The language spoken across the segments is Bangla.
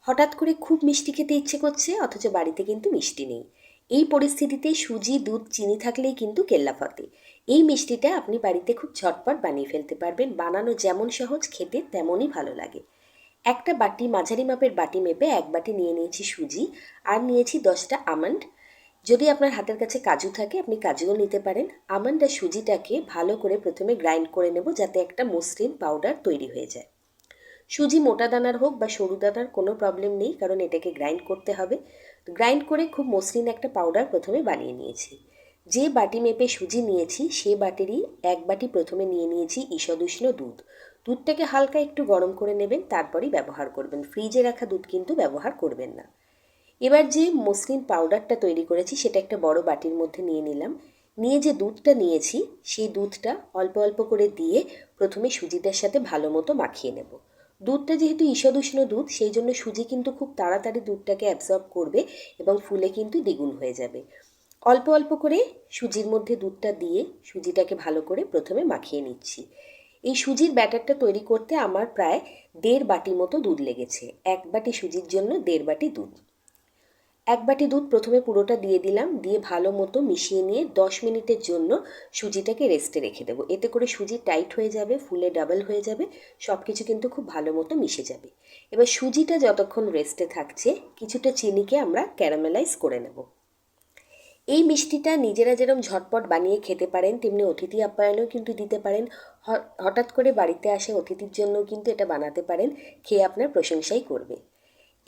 হঠাৎ করে খুব মিষ্টি খেতে ইচ্ছে করছে, অথচ বাড়িতে কিন্তু মিষ্টি নেই। এই পরিস্থিতিতে সুজি, দুধ, চিনি থাকলেই কিন্তু কেল্লাফতে। এই মিষ্টিটা আপনি বাড়িতে খুব ঝটপট বানিয়ে ফেলতে পারবেন। বানানো যেমন সহজ, খেতে তেমনই ভালো লাগে। একটা বাটি, মাঝারি মাপের বাটি মেপে এক বাটি নিয়ে নিয়েছি সুজি, আর নিয়েছি 10টা আমন্ড। যদি আপনার হাতের কাছে কাজু থাকে আপনি কাজুও নিতে পারেন। আমন্ড আর সুজিটাকে ভালো করে প্রথমে গ্রাইন্ড করে নেব, যাতে একটা মসৃণ পাউডার তৈরি হয়ে যায়। সুজি মোটা দানার হোক বা সরু দানার কোনো প্রবলেম নেই, কারণ এটাকে গ্রাইন্ড করতে হবে। গ্রাইন্ড করে খুব মসৃণ একটা পাউডার প্রথমে বানিয়ে নিয়েছি। যে বাটি মেপে সুজি নিয়েছি সে বাটিরই এক বাটি প্রথমে নিয়ে নিয়েছি ঈষদুষ্ণ দুধ। দুধটাকে হালকা একটু গরম করে নেবেন, তারপরই ব্যবহার করবেন। ফ্রিজে রাখা দুধ কিন্তু ব্যবহার করবেন না। এবার যে মসৃণ পাউডারটা তৈরি করেছি সেটা একটা বড় বাটির মধ্যে নিয়ে নিলাম। নিয়ে যে দুধটা নিয়েছি সেই দুধটা অল্প অল্প করে দিয়ে প্রথমে সুজিটার সাথে ভালো মতো মাখিয়ে নেব। দুধটা যেহেতু ঈষদুষ্ণ দুধ, সেই জন্য সুজি কিন্তু খুব তাড়াতাড়ি দুধটাকে অ্যাবজর্ব করবে এবং ফুলে কিন্তু দ্বিগুণ হয়ে যাবে। অল্প অল্প করে সুজির মধ্যে দুধটা দিয়ে সুজিটাকে ভালো করে প্রথমে মাখিয়ে নিচ্ছি। এই সুজির ব্যাটারটা তৈরি করতে আমার প্রায় 1.5 বাটি মতো দুধ লেগেছে। এক বাটি সুজির জন্য 1.5 বাটি দুধ। এক বাটি দুধ প্রথমে পুরোটা দিয়ে দিলাম, দিয়ে ভালো মতো মিশিয়ে নিয়ে 10 মিনিটের জন্য সুজিটাকে রেস্টে রেখে দেবো। এতে করে সুজি টাইট হয়ে যাবে, ফুলে ডাবল হয়ে যাবে, সব কিছু কিন্তু খুব ভালো মতো মিশে যাবে। এবার সুজিটা যতক্ষণ রেস্টে থাকছে কিছুটা চিনিকে আমরা ক্যারামেলাইজ করে নেব। এই মিষ্টিটা নিজেরা যেরকম ঝটপট বানিয়ে খেতে পারেন, তেমনি অতিথি আপ্যায়নেও কিন্তু দিতে পারেন। হঠাৎ করে বাড়িতে আসে অতিথির জন্য কিন্তু এটা বানাতে পারেন, খেয়ে আপনার প্রশংসাই করবে।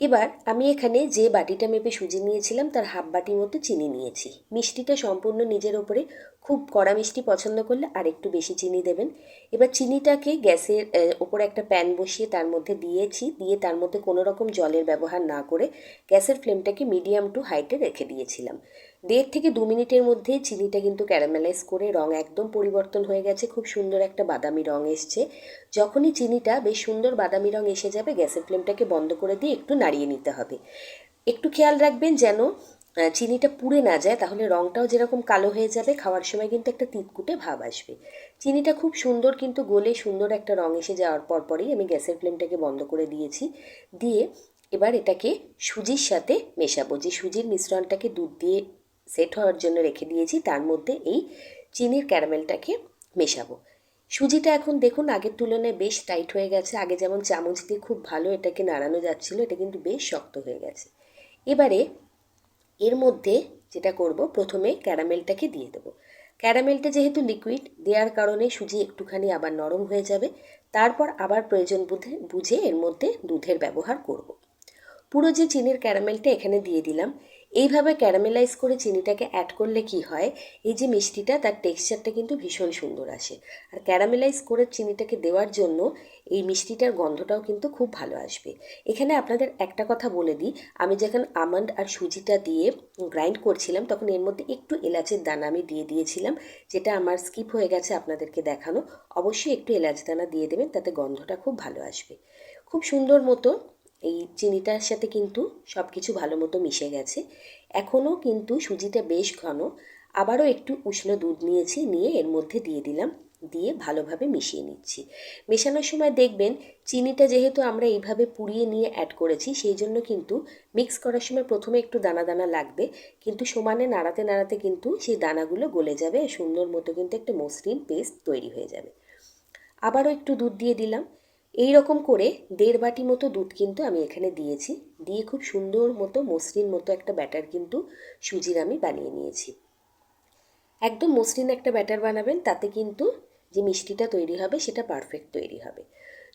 এবার আমি এখানে যে বাটিটা মেপে সুজি নিয়েছিলাম তার হাফ বাটি মতো চিনি নিয়েছি। মিষ্টিটা সম্পূর্ণ নিজের ওপরে, খুব কড়া মিষ্টি পছন্দ করলে আর একটু বেশি চিনি দেবেন। এবার চিনিটাকে গ্যাসের ওপরে একটা প্যান বসিয়ে তার মধ্যে দিয়েছি, দিয়ে তার মধ্যে কোনো রকম জলের ব্যবহার না করে গ্যাসের ফ্লেমটাকে মিডিয়াম টু হাইটে রেখে দিয়েছিলাম। 1.5 থেকে 2 মিনিটের মধ্যে চিনিটা কিন্তু ক্যারামেলাইজ করে রং একদম পরিবর্তন হয়ে গেছে, খুব সুন্দর একটা বাদামি রং এসছে। যখনই চিনিটা বেশ সুন্দর বাদামি রং এসে যাবে গ্যাসের ফ্লেমটাকে বন্ধ করে দিয়ে একটু নাড়িয়ে নিতে হবে। একটু খেয়াল রাখবেন যেন চিনিটা পুড়ে না যায়, তাহলে রংটাও যেরকম কালো হয়ে যাবে, খাওয়ার সময় কিন্তু একটা তিতকুটে ভাব আসবে। চিনিটা খুব সুন্দর কিন্তু গলে সুন্দর একটা রং এসে যাওয়ার পরই আমি গ্যাসের ফ্লেমটাকে বন্ধ করে দিয়েছি। দিয়ে এবার এটাকে সুজির সাথে মেশাবো। যে সুজির মিশ্রণটাকে দুধ দিয়ে সেট হওয়ার জন্য রেখে দিয়েছি তার মধ্যে এই চিনির ক্যারামেলটাকে মেশাবো। সুজিটা এখন দেখুন আগের তুলনায় বেশ টাইট হয়ে গেছে। আগে যেমন চামচ দিয়ে খুব ভালো এটাকে নাড়ানো যাচ্ছিল, এটা কিন্তু বেশ শক্ত হয়ে গেছে। এবারে এর মধ্যে যেটা করব, প্রথমে ক্যারামেলটাকে দিয়ে দেবো। ক্যারামেলটা যেহেতু লিকুইড, দেওয়ার কারণে সুজি একটুখানি আবার নরম হয়ে যাবে। তারপর আবার প্রয়োজন বুঝে এর মধ্যে দুধের ব্যবহার করব। পুরো যে চিনির ক্যারামেলটা এখানে দিয়ে দিলাম। এইভাবে ক্যারামেলাইজ করে চিনিটাকে অ্যাড করলে কি হয়, এই যে মিষ্টিটা তার টেক্সচারটা কিন্তু ভীষণ সুন্দর আসে। আর ক্যারামেলাইজ করে চিনিটাকে দেওয়ার জন্য এই মিষ্টিটার গন্ধটাও কিন্তু খুব ভালো আসবে। এখানে আপনাদের একটা কথা বলে দিই, আমি যখন আমন্ড আর সুজিটা দিয়ে গ্রাইন্ড করছিলাম তখন এর মধ্যে একটু এলাচের দানা আমি দিয়ে দিয়েছিলাম, যেটা আমার স্কিপ হয়ে গেছে আপনাদেরকে দেখানো। অবশ্যই একটু এলাচ দানা দিয়ে দেবেন, তাতে গন্ধটা খুব ভালো আসবে। খুব সুন্দর মতো এই চিনিটার সাথে কিন্তু সব কিছু ভালো মতো মিশে গেছে। এখনও কিন্তু সুজিটা বেশ ঘন। আবারও একটু উষ্ণ দুধ নিয়েছি, নিয়ে এর মধ্যে দিয়ে দিলাম, দিয়ে ভালোভাবে মিশিয়ে নিচ্ছি। মেশানোর সময় দেখবেন চিনিটা যেহেতু আমরা এইভাবে পুড়িয়ে নিয়ে অ্যাড করেছি, সেই জন্য কিন্তু মিক্স করার সময় প্রথমে একটু দানা দানা লাগবে, কিন্তু সমানে নাড়াতে নাড়াতে কিন্তু সেই দানাগুলো গলে যাবে, সুন্দর মতো কিন্তু একটা মসৃণ পেস্ট তৈরি হয়ে যাবে। আবারও একটু দুধ দিয়ে দিলাম। এই রকম করে 1.5 বাটি মতো দুধ কিন্তু আমি এখানে দিয়েছি, দিয়ে খুব সুন্দর মতো মসৃণ মতো একটা ব্যাটার কিন্তু সুজির আমি বানিয়ে নিয়েছি। একদম মসৃণ একটা ব্যাটার বানাবেন, তাতে কিন্তু যে মিষ্টিটা তৈরি হবে সেটা পারফেক্ট তৈরি হবে।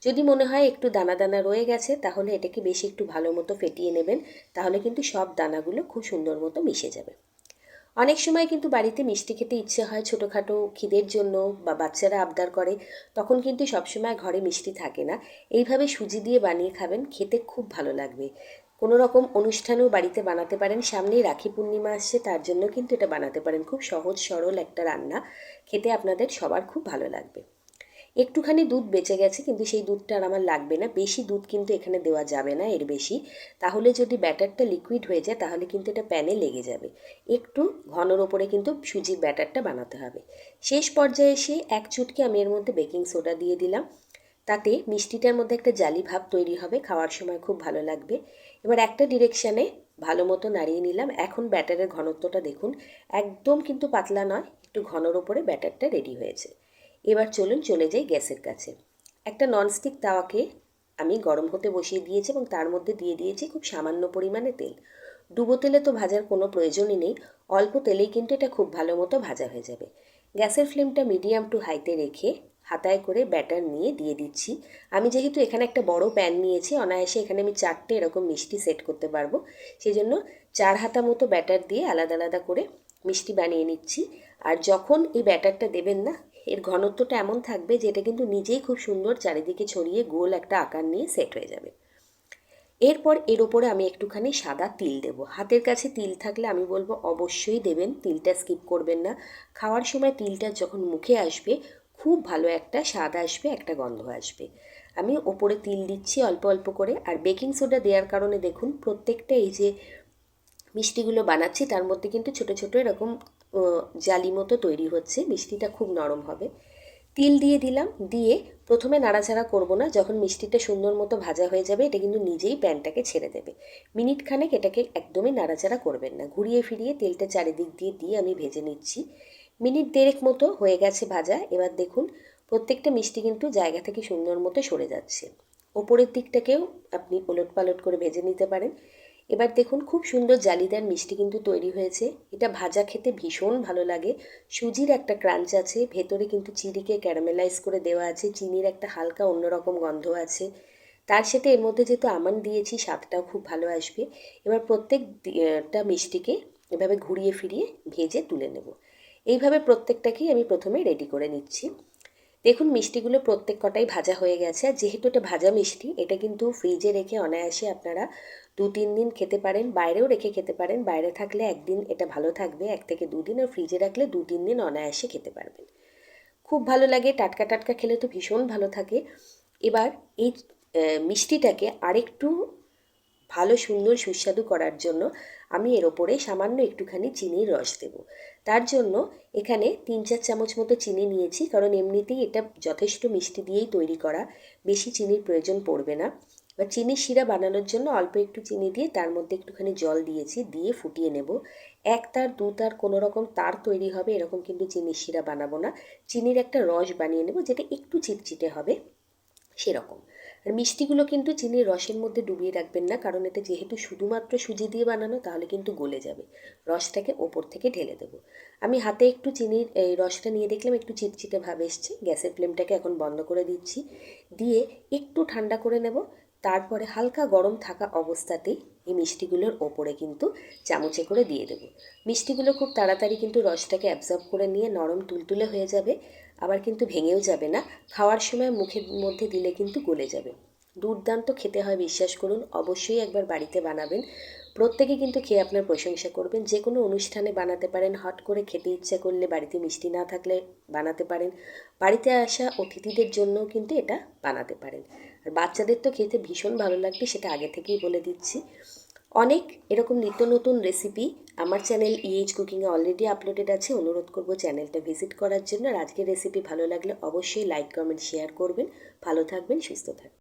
যদি মনে হয় একটু দানা দানা রয়ে গেছে তাহলে এটাকে বেশি একটু ভালো মতো ফেটিয়ে নেবেন, তাহলে কিন্তু সব দানাগুলো খুব সুন্দর মতো মিশে যাবে। অনেক সময় কিন্তু বাড়িতে মিষ্টি খেতে ইচ্ছে হয় ছোটোখাটো খিদের জন্য, বা বাচ্চারা আবদার করে, তখন কিন্তু সবসময় ঘরে মিষ্টি থাকে না। এইভাবে সুজি দিয়ে বানিয়ে খাবেন, খেতে খুব ভালো লাগবে। কোনো রকম অনুষ্ঠানেও বাড়িতে বানাতে পারেন। সামনেই রাখি পূর্ণিমা আসছে, তার জন্য কিন্তু এটা বানাতে পারেন। খুব সহজ সরল একটা রান্না, খেতে আপনাদের সবার খুব ভালো লাগবে। একটুখানি দুধ বেঁচে গেছে, কিন্তু সেই দুধটা আর আমার লাগবে না। বেশি দুধ কিন্তু এখানে দেওয়া যাবে না, এর বেশি। তাহলে যদি ব্যাটারটা লিকুইড হয়ে যায় তাহলে কিন্তু এটা প্যানে লেগে যাবে। একটু ঘনর ওপরে কিন্তু সুজির ব্যাটারটা বানাতে হবে। শেষ পর্যায়ে এসে এক চুটকি আমি এর মধ্যে বেকিং সোডা দিয়ে দিলাম। তাতে মিষ্টিটার মধ্যে একটা জালি ভাব তৈরি হবে, খাওয়ার সময় খুব ভালো লাগবে। এবার একটা ডিরেকশানে ভালো মতো নাড়িয়ে নিলাম। এখন ব্যাটারের ঘনত্বটা দেখুন, একদম কিন্তু পাতলা নয়, একটু ঘনর ওপরে ব্যাটারটা রেডি হয়েছে। এবার চলুন চলে যাই গ্যাসের কাছে। একটা ননস্টিক তাওয়াকে আমি গরম হতে বসিয়ে দিয়েছি এবং তার মধ্যে দিয়ে দিয়েছি খুব সামান্য পরিমাণে তেল। ডুবো তেলে তো ভাজার কোনো প্রয়োজনই নেই, অল্প তেলেই কিন্তু এটা খুব ভালো মতো ভাজা হয়ে যাবে। গ্যাসের ফ্লেমটা মিডিয়াম টু হাইতে রেখে হাতায় করে ব্যাটার নিয়ে দিয়ে দিচ্ছি। আমি যেহেতু এখানে একটা বড় প্যান নিয়েছি, অনায়াসে এখানে আমি 4টে এরকম মিষ্টি সেট করতে পারবো, সেই জন্য 4 হাতা মতো ব্যাটার দিয়ে আলাদা আলাদা করে মিষ্টি বানিয়ে নিচ্ছি। আর যখন এই ব্যাটারটা দেবেন না, এর ঘনত্বটা এমন থাকবে যে এটা কিন্তু নিজেই খুব সুন্দর চারিদিকে ছড়িয়ে গোল একটা আকার নিয়ে সেট হয়ে যাবে। এরপর এর ওপরে আমি একটুখানি সাদা তিল দেব। হাতের কাছে তিল থাকলে আমি বলবো অবশ্যই দেবেন, তিলটা স্কিপ করবেন না। খাওয়ার সময় তিলটা যখন মুখে আসবে খুব ভালো একটা স্বাদ আসবে, একটা গন্ধ আসবে। আমি ওপরে তিল দিচ্ছি অল্প অল্প করে। আর বেকিং সোডা দেওয়ার কারণে দেখুন প্রত্যেকটা এই যে মিষ্টিগুলো বানাচ্ছি তার মধ্যে কিন্তু ছোট ছোট এরকম জালি মতো তৈরি হচ্ছে, মিষ্টিটা খুব নরম হবে। তিল দিয়ে দিলাম, দিয়ে প্রথমে নাড়াচাড়া করব না, যখন মিষ্টিটা সুন্দর মতো ভাজা হয়ে যাবে এটা কিন্তু নিজেই প্যানটাকে ছেড়ে দেবে। মিনিট খানেক এটাকে একদমই নাড়াচাড়া করবেন না, ঘুরিয়ে ফিরিয়ে তেলটা চারিদিক দিয়ে দিয়ে আমি ভেজে নিচ্ছি। মিনিট দেড়েক মতো হয়ে গেছে ভাজা। এবার দেখুন প্রত্যেকটা মিষ্টি কিন্তু জায়গা থেকে সুন্দর মতো সরে যাচ্ছে। ওপরের দিকটাকেও আপনি ওলট পালট করে ভেজে নিতে পারেন। এবার দেখুন খুব সুন্দর জালিদার মিষ্টি কিন্তু তৈরি হয়েছে। এটা ভাজা খেতে ভীষণ ভালো লাগে। সুজির একটা ক্রাঞ্চ আছে, ভেতরে কিন্তু চিনিকে ক্যারামেলাইজ করে দেওয়া আছে, চিনির একটা হালকা অন্যরকম গন্ধ আছে। তার সাথে এর মধ্যে যেহেতু আমন্ড দিয়েছি স্বাদটাও খুব ভালো আসবে। এবার প্রত্যেকটা মিষ্টিকে এভাবে ঘুরিয়ে ফিরিয়ে ভেজে তুলে নেব। এইভাবে প্রত্যেকটাকেই আমি প্রথমে রেডি করে নিচ্ছি। দেখুন মিষ্টিগুলো প্রত্যেক কটাই ভাজা হয়ে গেছে। আর যেহেতু এটা ভাজা মিষ্টি, এটা কিন্তু ফ্রিজে রেখে অনায়াসে আপনারা 2-3 দিন খেতে পারেন, বাইরেও রেখে খেতে পারেন। বাইরে থাকলে একদিন এটা ভালো থাকবে, 1 থেকে 2 দিন, আর ফ্রিজে রাখলে 2-3 দিন অনায়াসে খেতে পারবেন। খুব ভালো লাগে, টাটকা টাটকা খেলে তো ভীষণ ভালো থাকে। এবার এই মিষ্টিটাকে আরেকটু ভালো সুন্দর সুস্বাদু করার জন্য আমি এর ওপরে সামান্য একটুখানি চিনির রস দেব। তার জন্য এখানে 3-4 চামচ মতো চিনি নিয়েছি, কারণ এমনিতেই এটা যথেষ্ট মিষ্টি দিয়েই তৈরি করা, বেশি চিনির প্রয়োজন পড়বে না। বা চিনির শিরা বানানোর জন্য অল্প একটু চিনি দিয়ে তার মধ্যে একটুখানি জল দিয়েছি, দিয়ে ফুটিয়ে নেব। 1 তার 2 তার কোনো রকম তার তৈরি হবে এরকম কিন্তু চিনির শিরা বানাবো না, চিনির একটা রস বানিয়ে নেব যেটা একটু চিটচিটে হবে সেরকম। আর মিষ্টিগুলো কিন্তু চিনির রসের মধ্যে ডুবিয়ে রাখবেন না, কারণ এটা যেহেতু শুধুমাত্র সুজি দিয়ে বানানো, তাহলে কিন্তু গলে যাবে। রসটাকে ওপর থেকে ঢেলে দেবো। আমি হাতে একটু চিনির এই রসটা নিয়ে দেখলাম একটু চিটচিটে ভাব এসছে। গ্যাসের ফ্লেমটাকে এখন বন্ধ করে দিচ্ছি, দিয়ে একটু ঠান্ডা করে নেব। তারপরে হালকা গরম থাকা অবস্থাতেই এই মিষ্টিগুলোর ওপরে কিন্তু চামচে করে দিয়ে দেবো। মিষ্টিগুলো খুব তাড়াতাড়ি কিন্তু রসটাকে অ্যাবজর্ব করে নিয়ে নরম তুলতুলে হয়ে যাবে, আবার কিন্তু ভেঙেও যাবে না। খাওয়ার সময় মুখের মধ্যে দিলে কিন্তু গলে যাবে। দুর্দান্ত খেতে হয়, বিশ্বাস করুন। অবশ্যই একবার বাড়িতে বানাবেন, প্রত্যেকে কিন্তু খেয়ে আপনার প্রশংসা করবেন। যে কোনো অনুষ্ঠানে বানাতে পারেন, হট করে খেতে ইচ্ছা করলে বাড়িতে মিষ্টি না থাকলে বানাতে পারেন, বাড়িতে আসা অতিথিদের জন্যও কিন্তু এটা বানাতে পারেন। আর বাচ্চাদের তো খেতে ভীষণ ভালো লাগবে, সেটা আগে থেকেই বলে দিচ্ছি। অনেক এরকম নিত্য নতুন রেসিপি আমার চ্যানেল কুকিংয়ে অলরেডি আপলোডেড আছে, অনুরোধ করব চ্যানেলটা ভিজিট করার জন্য। আর আজকের রেসিপি ভালো লাগলে অবশ্যই লাইক কমেন্ট শেয়ার করবেন। ভালো থাকবেন, সুস্থ থাকবেন।